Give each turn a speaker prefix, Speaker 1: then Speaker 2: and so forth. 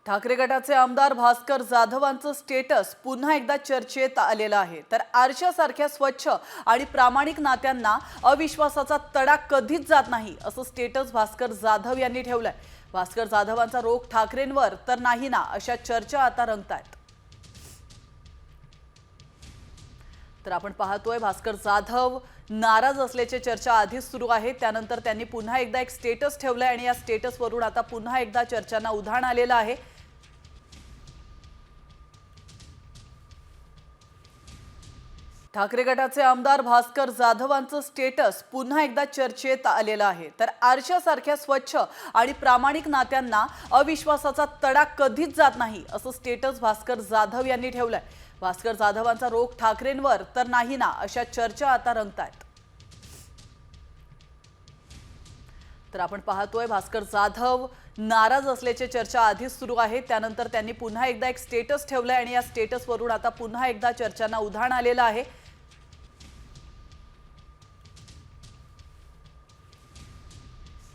Speaker 1: ठाकरे गटाचे आमदार भास्कर जाधवांचं स्टेटस पुन्हा एकदा चर्चेत आलेलं आहे। तर आरशासारख्या स्वच्छ आणि प्रामाणिक नात्यांना अविश्वासाचा तडा कधीच जात नाही असं स्टेटस भास्कर जाधव यांनी ठेवलंय। भास्कर जाधवांचा रोग ठाकरेंवर तर नाही ना अशा चर्चा आता रंगतायत। तर आपण पाहतोय भास्कर जाधव नाराज असल्याची चर्चा आधीच सुरू आहे। त्यानंतर त्यांनी पुन्हा एकदा एक स्टेटस ठेवलंय आणि या स्टेटसवरून आता पुन्हा एकदा चर्चांना उधाण आलेलं आहे। ठाकरे गटाचे आमदार भास्कर जाधवांचं स्टेटस पुन्हा एकदा चर्चेत आलेलं आहे। तर आरशासारख्या स्वच्छ आणि प्रामाणिक नात्यांना अविश्वासाचा तडा कधीच जात नाही असं स्टेटस भास्कर जाधव यांनी ठेवलंय। भास्कर जाधवांचा रोग ठाकरेंवर तर नाही ना अशा चर्चा आता रंगतायत। तर आपण पाहतोय भास्कर जाधव नाराज असल्याची चर्चा आधीच सुरू आहे। त्यानंतर त्यांनी पुन्हा एकदा एक स्टेटस ठेवलंय आणि या स्टेटसवरून आता पुन्हा एकदा चर्चांना उधाण आलेलं आहे।